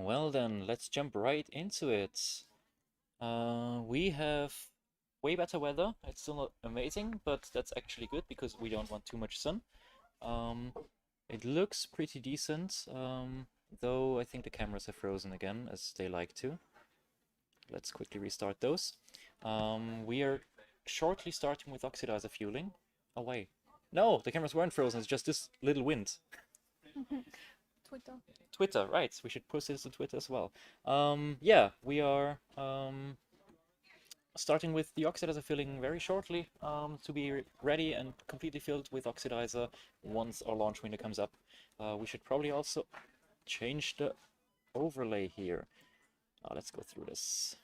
Well then, let's jump right into it. We have way better weather. It's still not amazing, but that's actually good because we don't want too much sun. Um, it looks pretty decent, though I think the cameras have frozen again, as they like to. Let's quickly restart those. We are shortly starting with oxidizer fueling. Oh wait. No, the cameras weren't frozen, it's just this little wind. Twitter. Twitter, right. We should post this to Twitter as well. Yeah, we are starting with the oxidizer filling very shortly to be ready and completely filled with oxidizer once our launch window comes up. We should probably also change the overlay here. Let's go through this.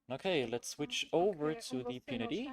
Okay, let's switch over to the P&D.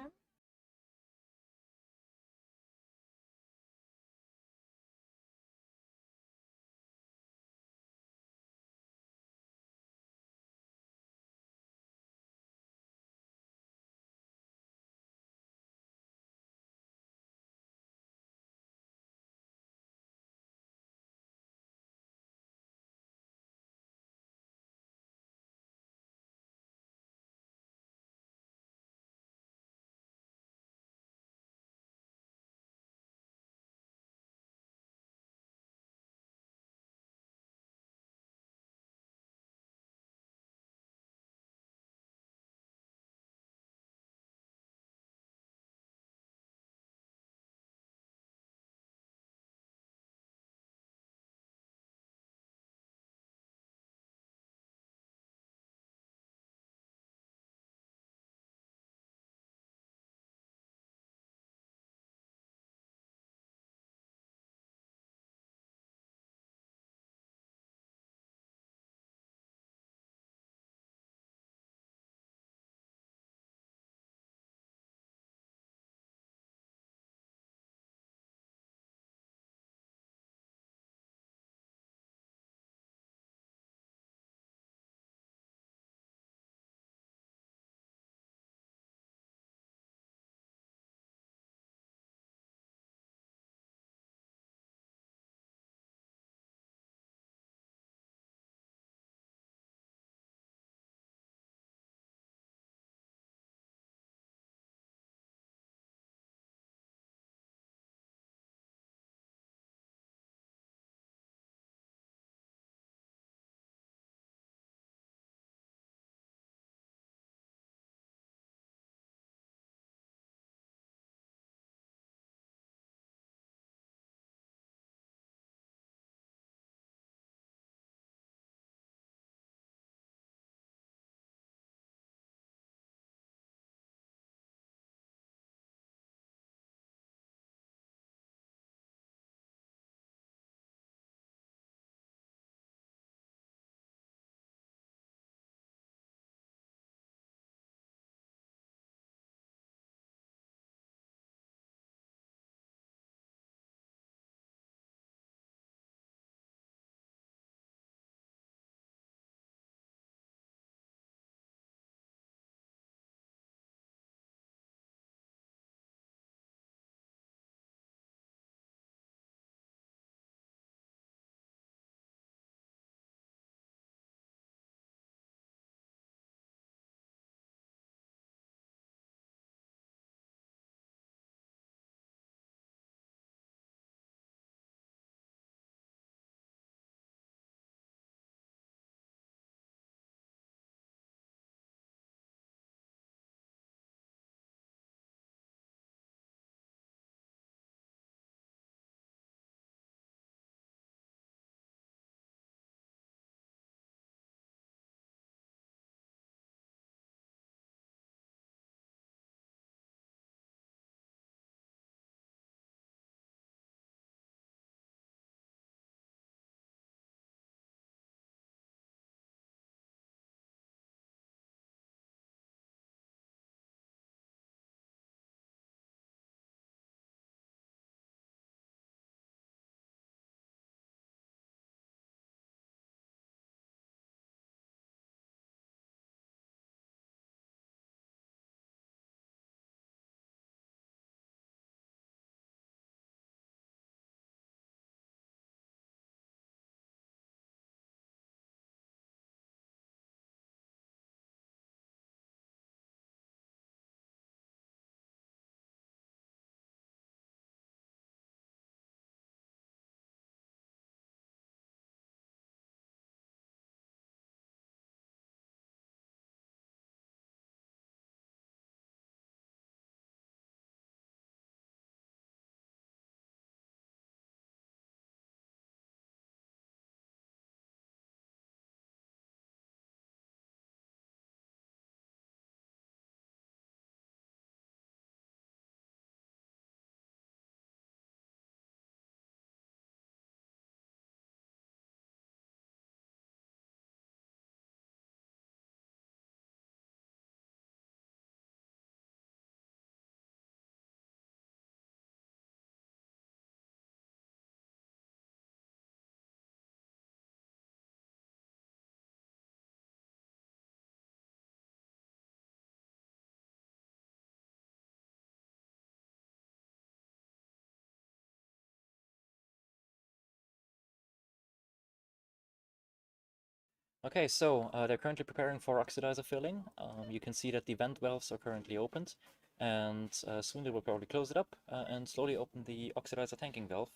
Okay, so they're currently preparing for oxidizer filling. You can see that the vent valves are currently opened, and soon they will probably close it up and slowly open the oxidizer tanking valve,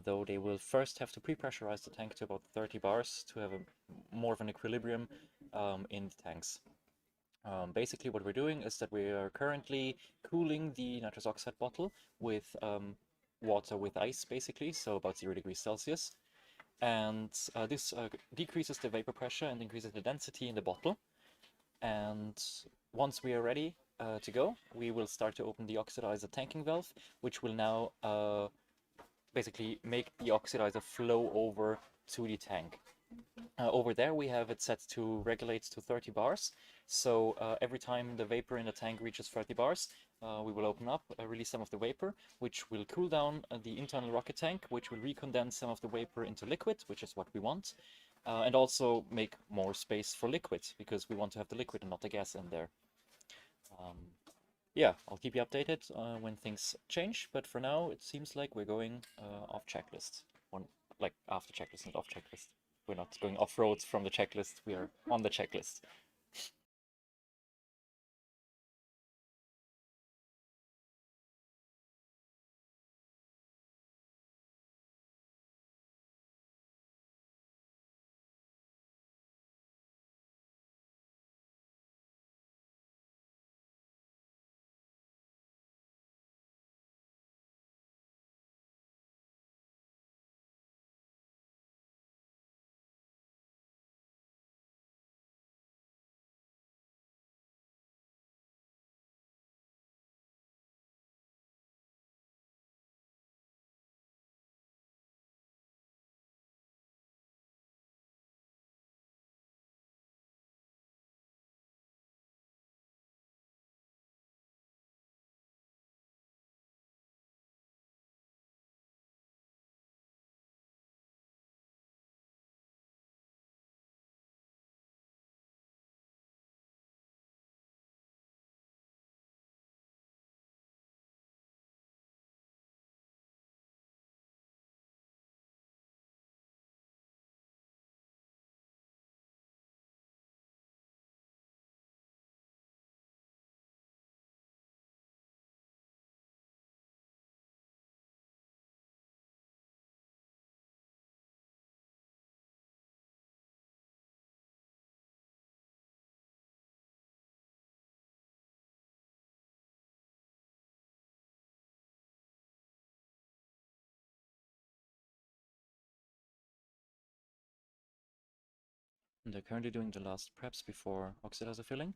though they will first have to pre-pressurize the tank to about 30 bars to have more of an equilibrium in the tanks. Basically what we're doing is that we are currently cooling the nitrous oxide bottle with water with ice, basically, so about 0 degrees Celsius. And this decreases the vapor pressure and increases the density in the bottle. And once we are ready to go, we will start to open the oxidizer tanking valve, which will now basically make the oxidizer flow over to the tank. Over there we have it set to regulate to 30 bars. So every time the vapor in the tank reaches 30 bars, we will open up, release some of the vapor, which will cool down the internal rocket tank, which will recondense some of the vapor into liquid, which is what we want, and also make more space for liquid, because we want to have the liquid and not the gas in there. Yeah, I'll keep you updated when things change, but for now it seems like we're going off checklist. Like after checklist, not off checklist. We're not going off-road from the checklist, we are on the checklist. And they're currently doing the last preps before oxidizer filling.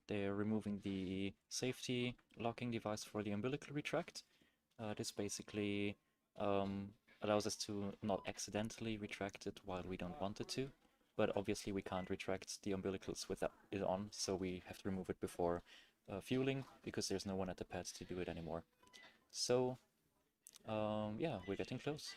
They're removing the safety locking device for the umbilical retract. This basically allows us to not accidentally retract it while we don't want it to, but obviously we can't retract the umbilicals with it on, so we have to remove it before fueling, because there's no one at the pad to do it anymore. So yeah, we're getting close.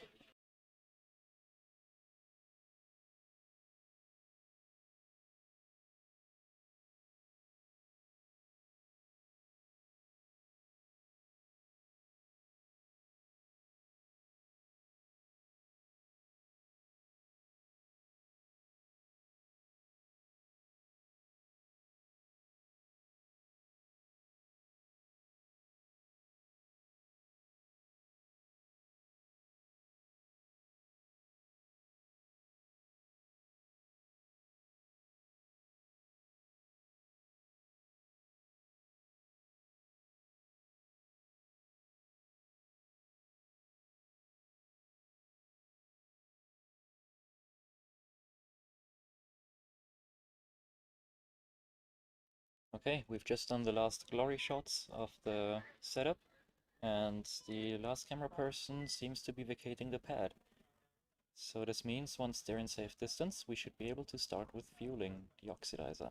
Okay, we've just done the last glory shots of the setup, and the last camera person seems to be vacating the pad. So this means once they're in safe distance, we should be able to start with fueling the oxidizer.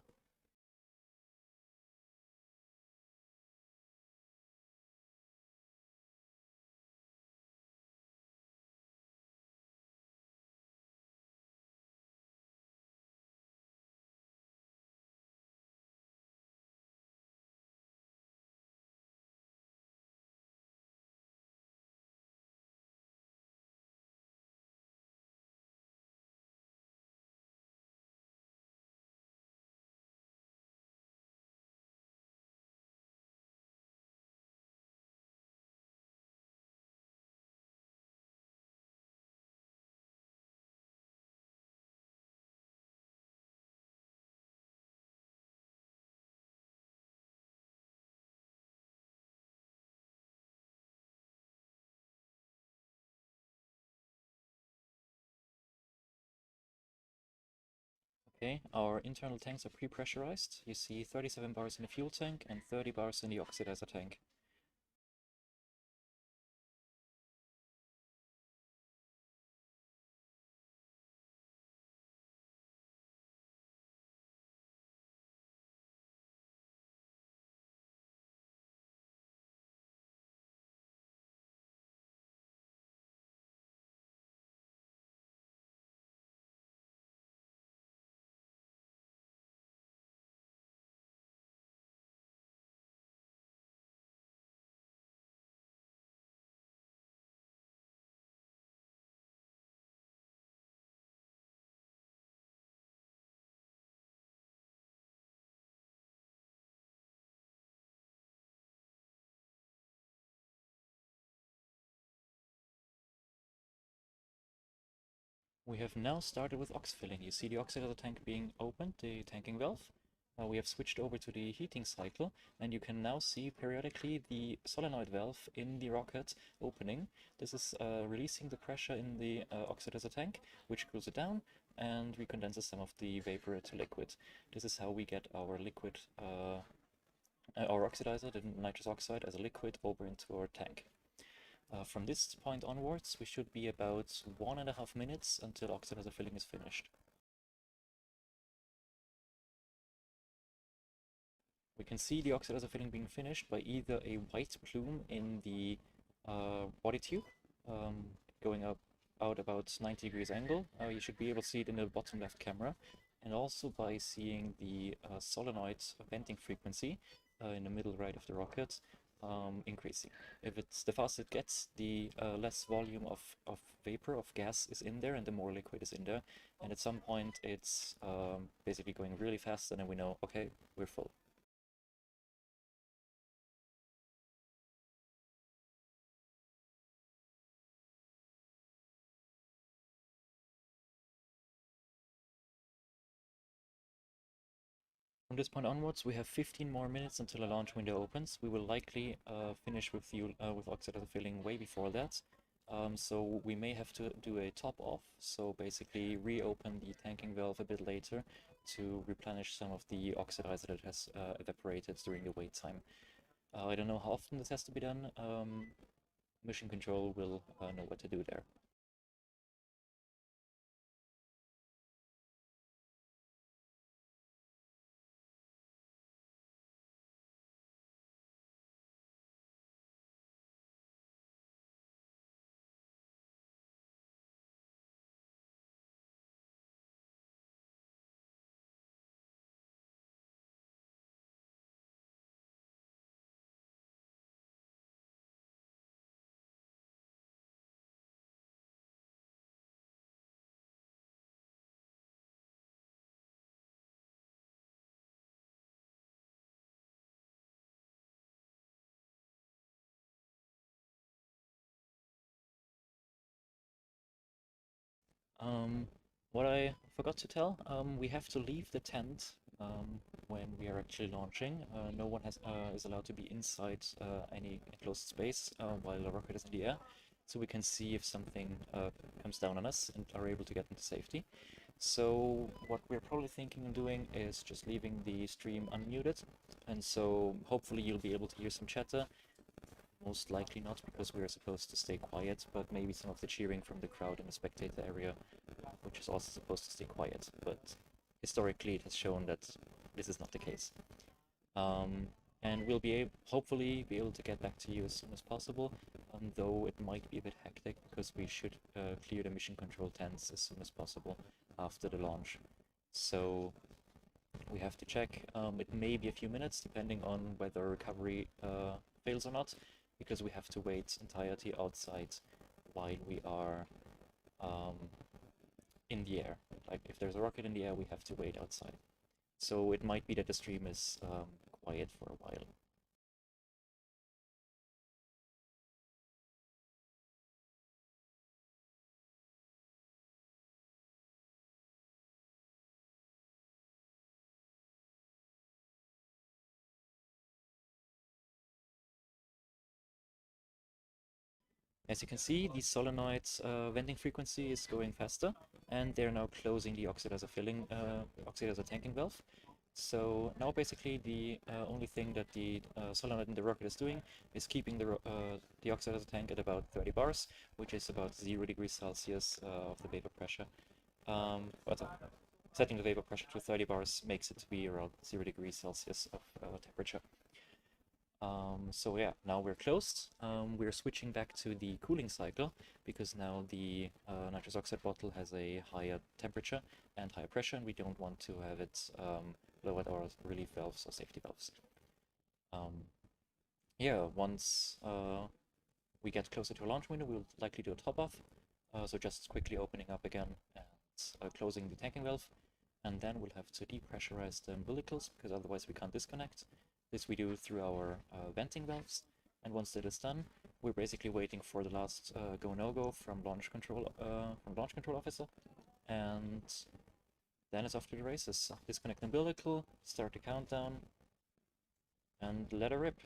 Okay, our internal tanks are pre-pressurized. You see 37 bars in the fuel tank and 30 bars in the oxidizer tank. We have now started with ox filling. You see the oxidizer tank being opened, the tanking valve. We have switched over to the heating cycle, and you can now see periodically the solenoid valve in the rocket opening. This is releasing the pressure in the oxidizer tank, which cools it down and recondenses some of the vapor to liquid. This is how we get our liquid, our oxidizer, the nitrous oxide, as a liquid over into our tank. From this point onwards, we should be about 1.5 minutes until oxidizer filling is finished. We can see the oxidizer filling being finished by either a white plume in the body tube, going out about 90 degrees angle. You should be able to see it in the bottom left camera, and also by seeing the solenoid venting frequency in the middle right of the rocket increasing. If it's the faster it gets, the less volume of vapor, of gas is in there, and the more liquid is in there. And at some point it's basically going really fast, and then we know, okay, we're full. From this point onwards, we have 15 more minutes until the launch window opens. We will likely finish with oxidizer filling way before that. So we may have to do a top off, so basically reopen the tanking valve a bit later to replenish some of the oxidizer that has evaporated during the wait time. I don't know how often this has to be done. Mission Control will know what to do there. What I forgot to tell, we have to leave the tent when we are actually launching. No one is allowed to be inside any enclosed space while the rocket is in the air, so we can see if something comes down on us and are able to get into safety. So what we're probably thinking of doing is just leaving the stream unmuted, and so hopefully you'll be able to hear some chatter. Most likely not, because we are supposed to stay quiet, but maybe some of the cheering from the crowd in the spectator area, which is also supposed to stay quiet. But historically it has shown that this is not the case. And we'll be hopefully be able to get back to you as soon as possible, though it might be a bit hectic because we should clear the mission control tents as soon as possible after the launch. So we have to check. It may be a few minutes depending on whether recovery fails or not, because we have to wait entirety outside while we are in the air. Like if there's a rocket in the air, we have to wait outside. So it might be that the stream is quiet for a while. As you can see, the solenoid's venting frequency is going faster, and they're now closing the oxidizer oxidizer tanking valve. So now basically the only thing that the solenoid in the rocket is doing is keeping the oxidizer tank at about 30 bars, which is about 0 degrees Celsius of the vapor pressure. But setting the vapor pressure to 30 bars makes it to be around 0 degrees Celsius of temperature. So yeah, now we're closed. We're switching back to the cooling cycle because now the nitrous oxide bottle has a higher temperature and higher pressure, and we don't want to have it lowered our relief valves or safety valves. Yeah, once we get closer to a launch window, we'll likely do a top off. So just quickly opening up again and closing the tanking valve, and then we'll have to depressurize the umbilicals because otherwise we can't disconnect. This we do through our venting valves, and once that is done, we're basically waiting for the last go/no-go from launch control officer, and then it's off to the races. Disconnect umbilical, start the countdown, and let her rip.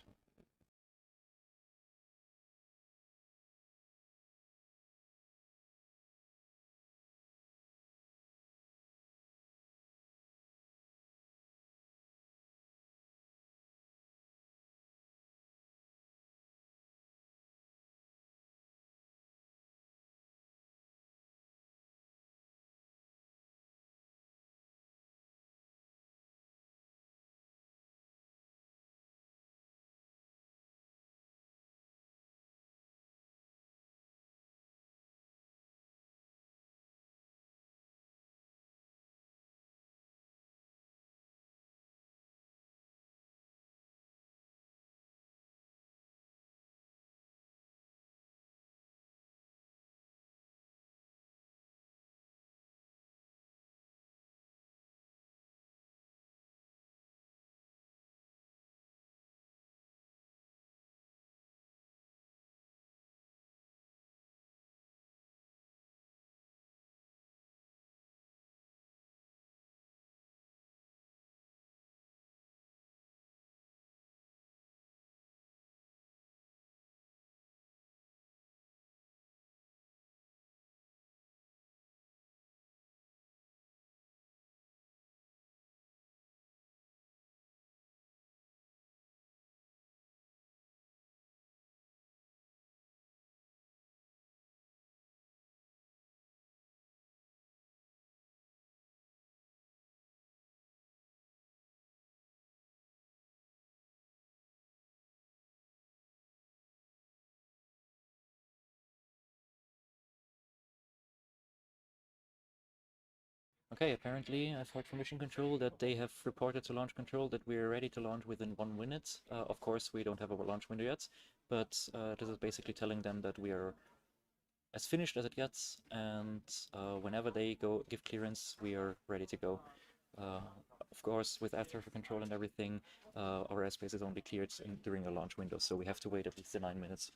Okay, apparently I've heard from mission control that they have reported to launch control that we're ready to launch within 1 minute. Of course, we don't have a launch window yet, but this is basically telling them that we are as finished as it gets, and whenever they give clearance, we are ready to go. Of course, with air traffic control and everything, our airspace is only cleared during a launch window, so we have to wait at least 9 minutes.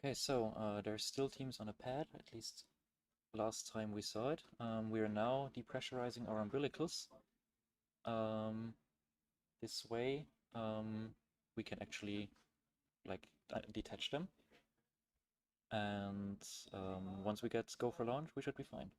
Okay, so there's still teams on a pad, at least last time we saw it. We are now depressurizing our umbilicals. This way, we can actually like detach them. And once we get go for launch, we should be fine.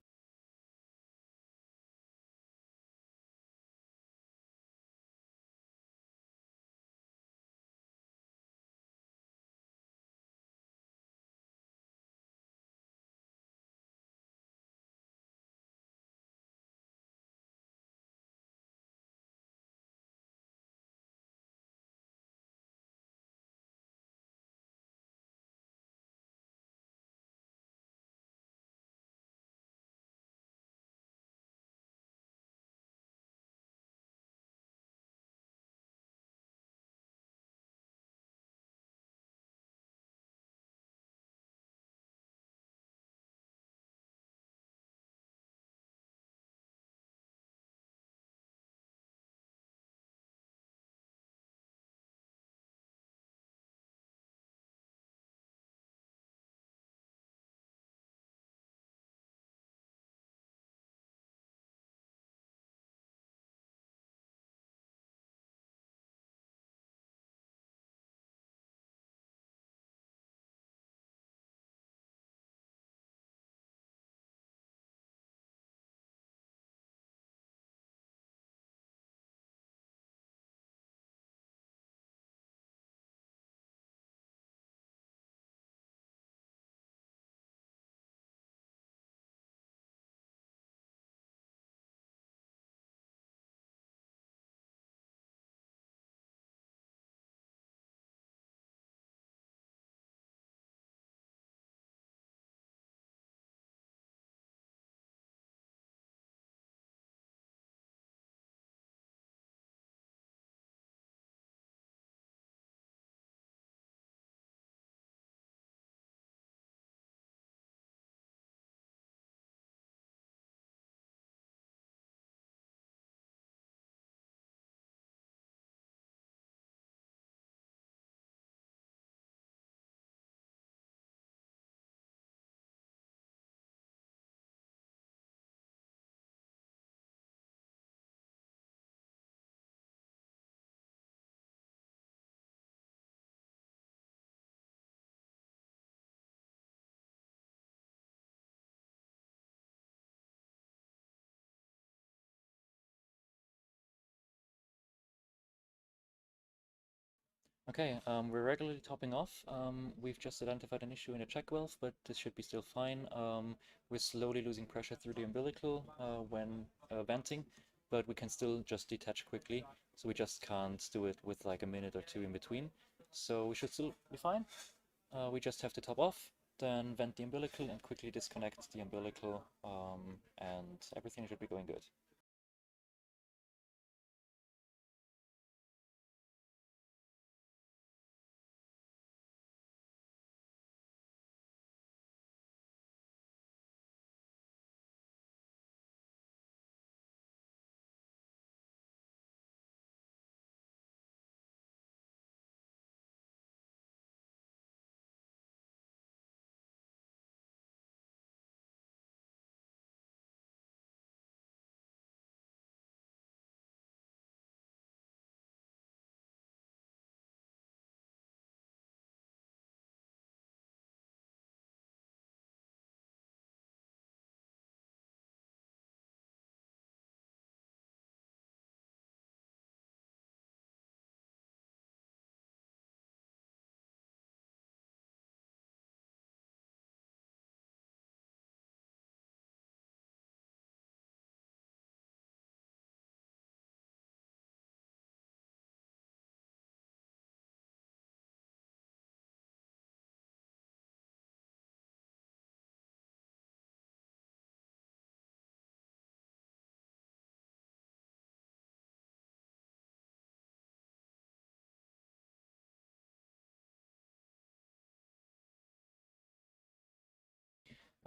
Okay, we're regularly topping off. We've just identified an issue in the check valve, but this should be still fine. We're slowly losing pressure through the umbilical when venting, but we can still just detach quickly. So we just can't do it with like a minute or two in between. So we should still be fine. We just have to top off, then vent the umbilical and quickly disconnect the umbilical, and everything should be going good.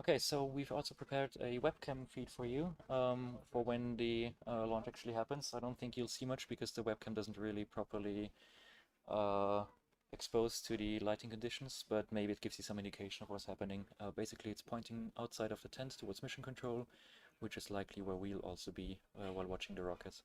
Okay, so we've also prepared a webcam feed for you for when the launch actually happens. I don't think you'll see much because the webcam doesn't really properly uh, exposed to the lighting conditions, but maybe it gives you some indication of what's happening. Basically, it's pointing outside of the tent towards mission control, which is likely where we'll also be while watching the rocket.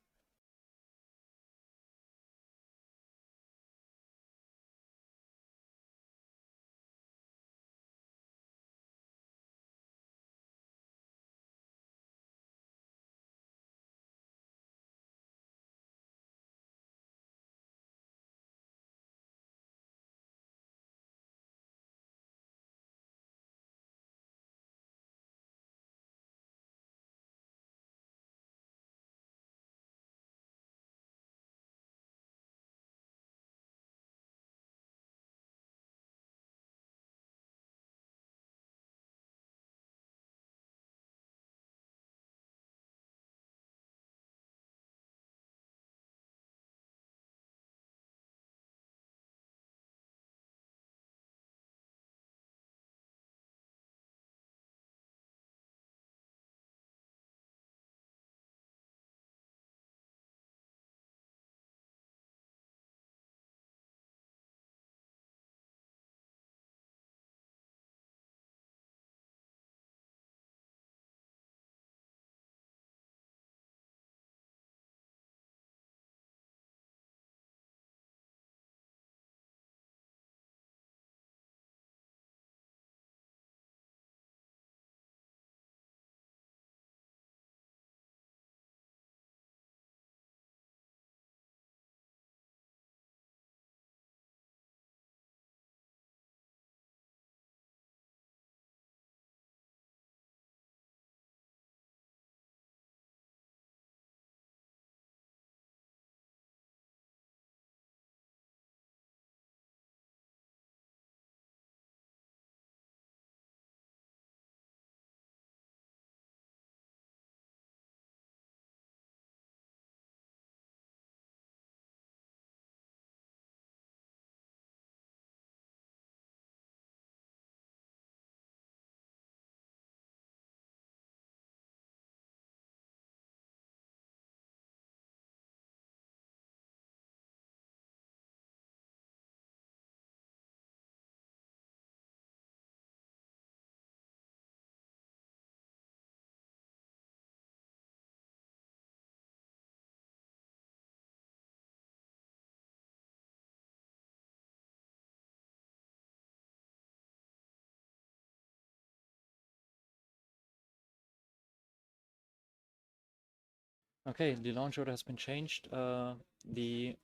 Okay, the launch order has been changed. The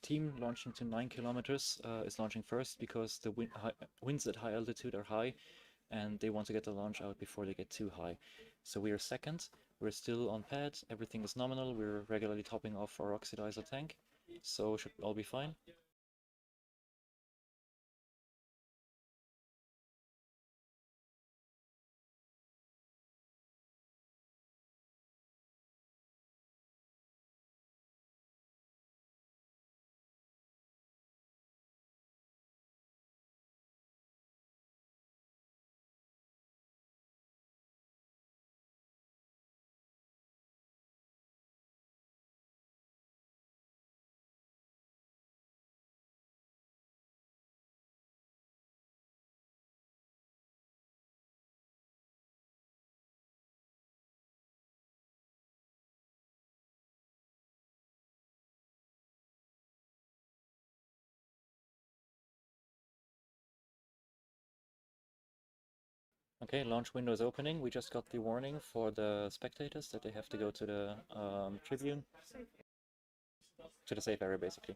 team launching to 9 kilometers is launching first because the winds at high altitude are high and they want to get the launch out before they get too high. So we are second. We're still on pad. Everything is nominal. We're regularly topping off our oxidizer tank. So should all be fine. Okay, launch window is opening. We just got the warning for the spectators that they have to go to the tribune, to the safe area basically.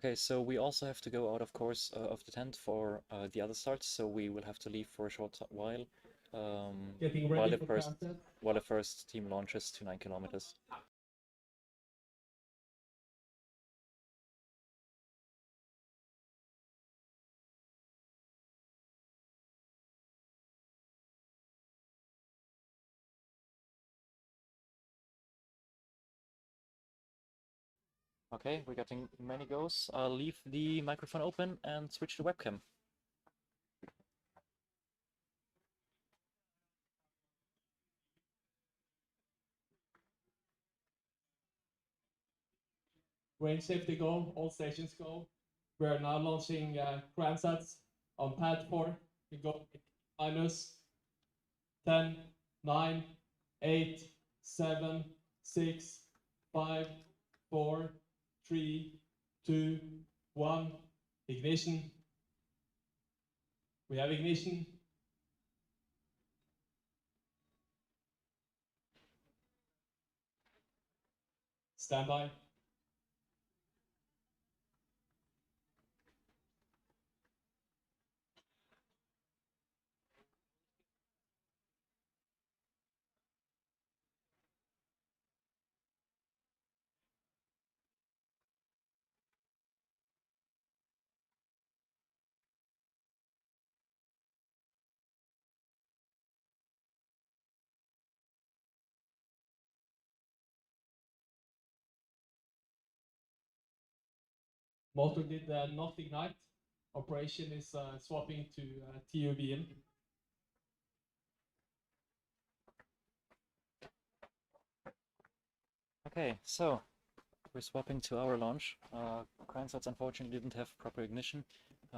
Okay, so we also have to go out of course of the tent for the other starts, so we will have to leave for a short while Getting while ready the for first contact. while the first team launches to 9 kilometers. Okay, we're getting many goes. I'll leave the microphone open and switch to webcam. Range safety go, all stations go. We are now launching ground sets on pad 4. We go minus 10, 9, 8, 7, 6, 5, 4, 3, 2, 1. Ignition. We have ignition. Standby. Motor did not ignite. Operation is swapping to TUBM. Okay, so we're swapping to our launch. Cransets unfortunately didn't have proper ignition.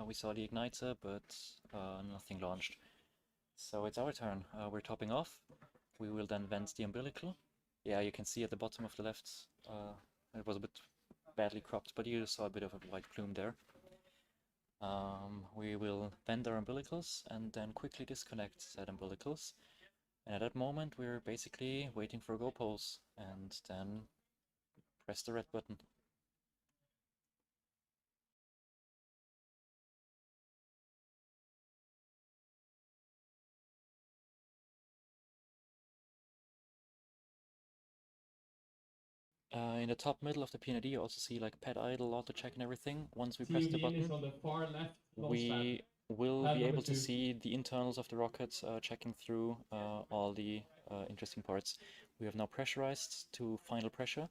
We saw the igniter, but nothing launched. So it's our turn. We're topping off. We will then vent the umbilical. Yeah, you can see at the bottom of the left, it was a bit badly cropped, but you saw a bit of a white plume there. We will vent our umbilicals and then quickly disconnect said umbilicals. And at that moment, we're basically waiting for go poles and then press the red button. In the top middle of the PND, you also see like pad idle, auto check and everything. Once we press the TUBM is button, on the far left. we will Pad be number able to 2. see the internals of the rockets checking through all the interesting parts. We have now pressurized to final pressure,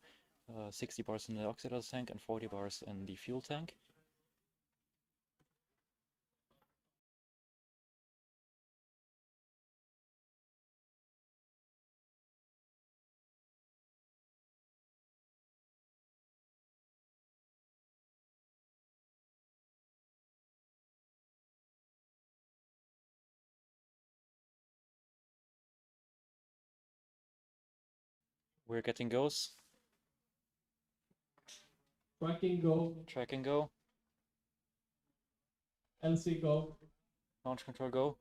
60 bars in the oxidizer tank and 40 bars in the fuel tank. We're getting goes. Tracking go. Track and go. LC go. Launch control go.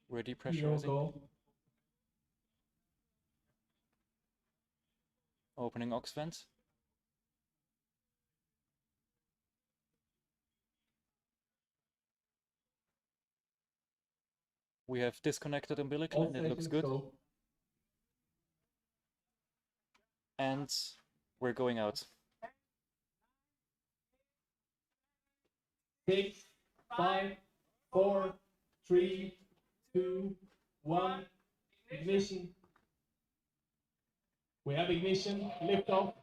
We're Zero depressurizing. go. Opening ox vent. We have disconnected umbilical All and it looks stations good. go. And we're going out. 6, 5, 4, 3, 2, 1. Ignition. We have ignition. Liftoff.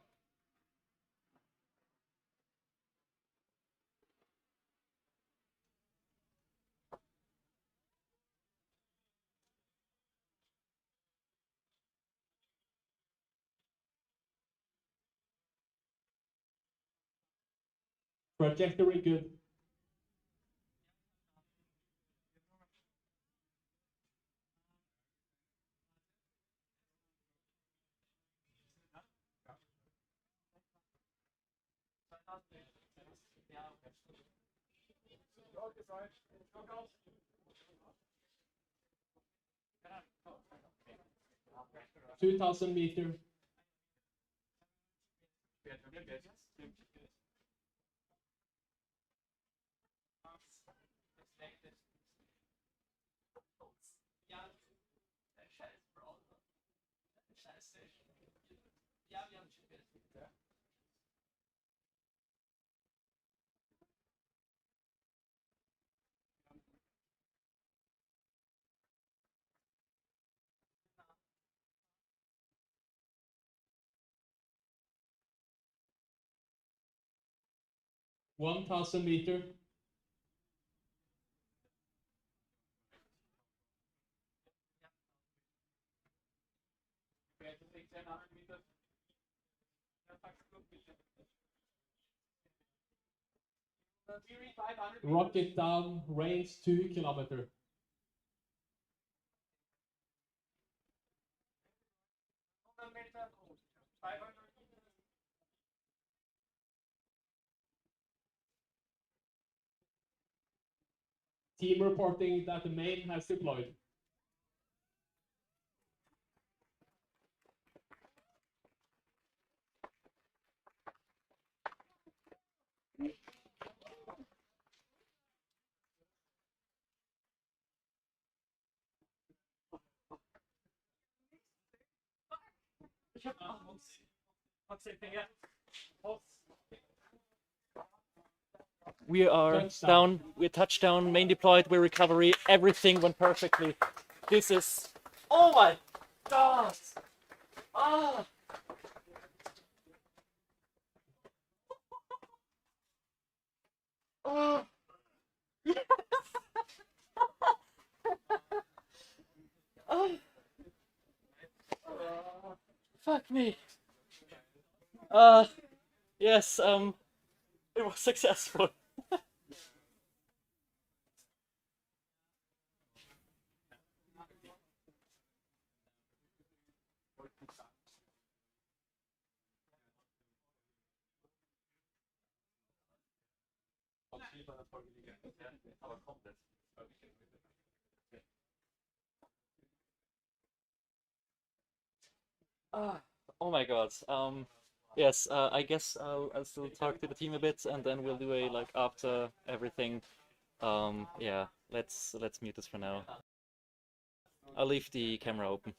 Trajectory good. 2,000 meter. $1,000 meter. Rocket down, range 2 kilometer. Team reporting that the main has deployed. We are Touchdown. down, we're touchdown, main deployed, we're recovery, everything went perfectly. This is, oh my god! Ah! Oh! Oh! Fuck me. Yes, it was successful. Oh my god. Yes, I guess I'll still talk to the team a bit, and then we'll do a like after everything. Yeah, let's mute this for now. I'll leave the camera open.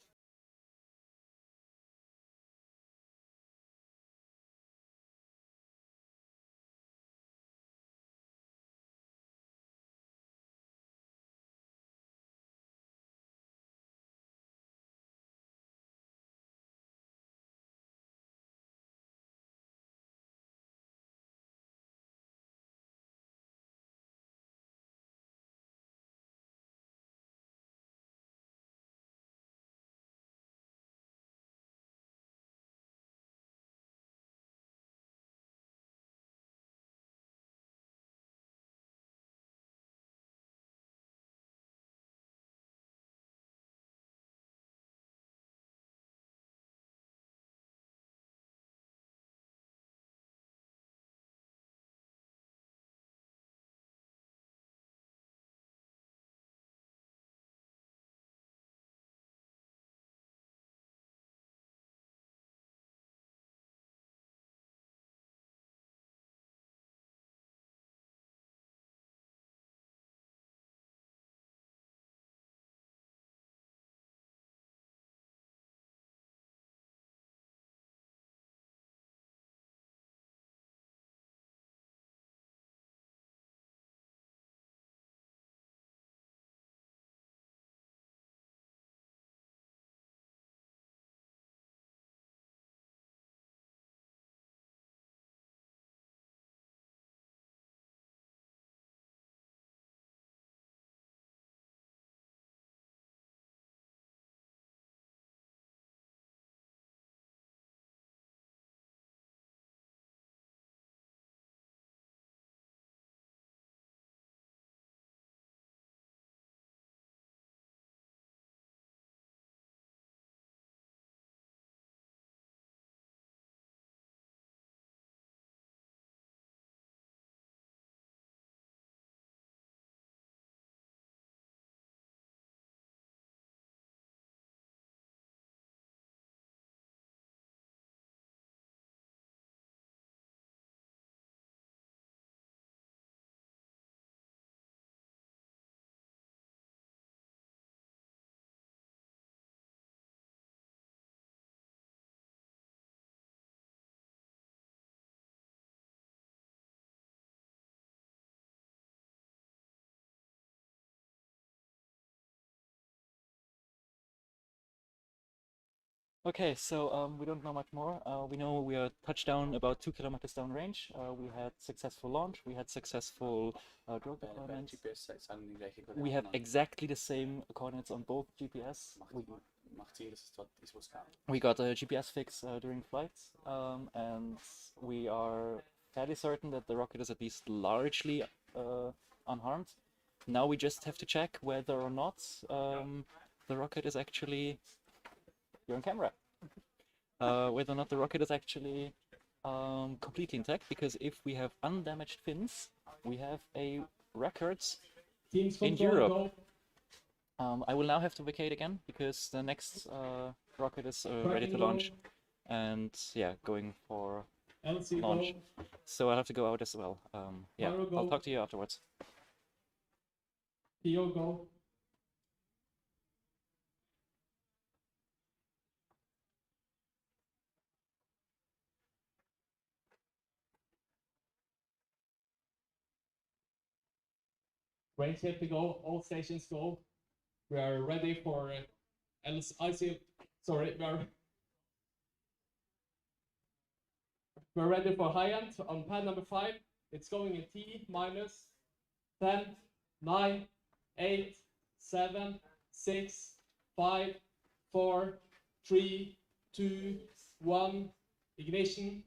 Okay, so we don't know much more. We know we are touchdown about 2 kilometers downrange. We had successful launch. We had successful drone deployment. We have exactly the same coordinates on both GPS. We got a GPS fix during flights, and we are fairly certain that the rocket is at least largely unharmed. Now we just have to check whether or not the rocket is actually, you're on camera, whether or not the rocket is actually completely intact, because if we have undamaged fins, we have a record Teams in control, Europe. go. I will now have to vacate again because the next rocket is ready to Tracking launch, go. and yeah, going for LC launch. go. So I'll have to go out as well. Yeah, Pyro I'll go. talk to you afterwards. PO go. Range safety go. All stations go. We are ready for IC. Sorry, we're ready for high end on pad number 5. It's going in T minus 10, 9, 8, 7, 6, 5, 4, 3, 2, 1. Ignition.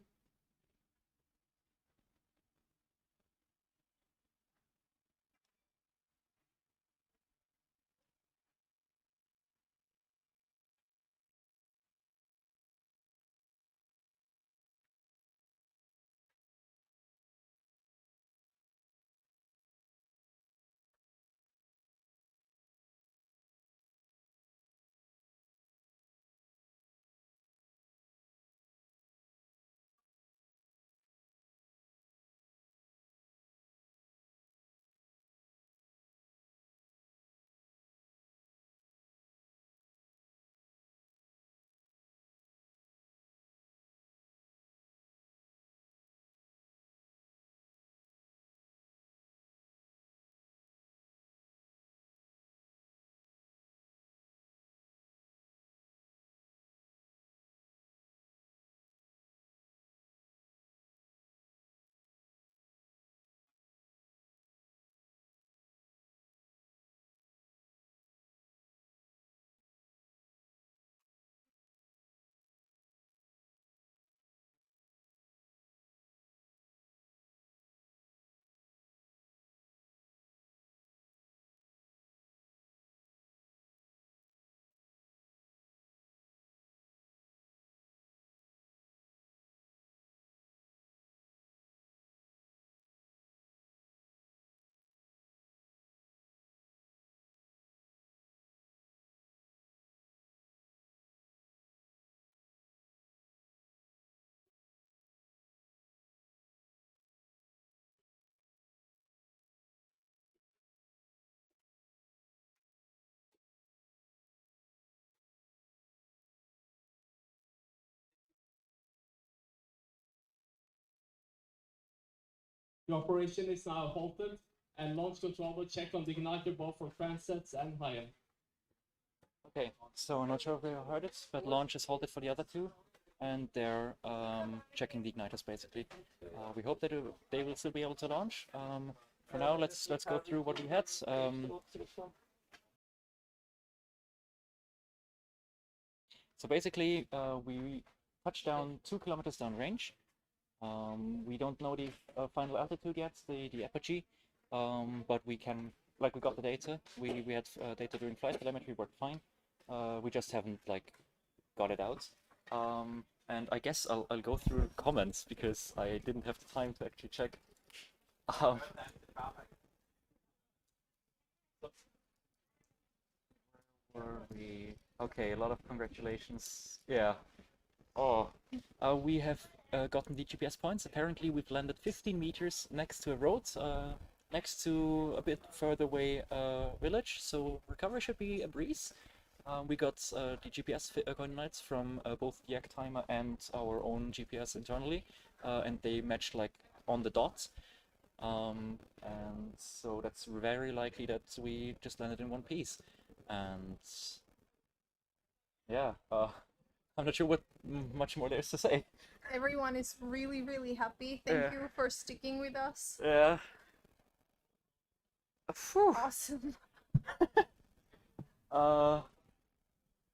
The operation is now halted, and launch control will check on the igniter both for transets and high end. Okay, so I'm not sure if you heard it, but launch is halted for the other two, and they're checking the igniters basically. We hope that they will still be able to launch. For now, let's go through what we had. So basically, we touched down 2 kilometers downrange. We don't know the final altitude yet, the apogee, but we can, like, we got the data. We had data during flight telemetry, worked fine. We just haven't like got it out. And I guess I'll go through comments because I didn't have the time to actually check. Were we? Okay, a lot of congratulations. Yeah. Oh, we have gotten the GPS points. Apparently, we've landed 15 meters next to a road, next to a bit further away village. So recovery should be a breeze. We got the GPS coordinates from both the Yak timer and our own GPS internally, and they matched like on the dot. And so that's very likely that we just landed in one piece. And yeah, I'm not sure what much more there's to say. Everyone is really, really happy. Thank Yeah. you for sticking with us. Yeah. Phew. Awesome.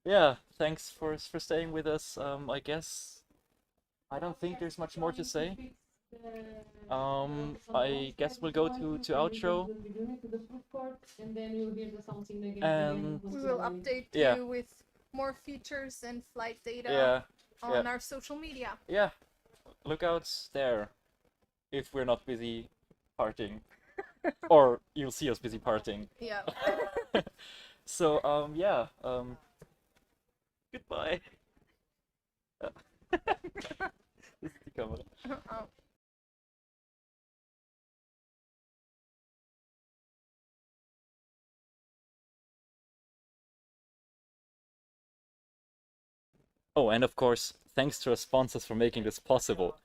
Yeah, thanks for staying with us. I guess I don't think there's much more to say. I guess we'll go to outro. And We will update yeah. you with more features and flight data yeah, on our social media. yeah, look out there if we're not busy partying, or you'll see us busy partying. Yeah. So yeah, goodbye. This is the camera. Oh. Oh, and of course, thanks to our sponsors for making this possible.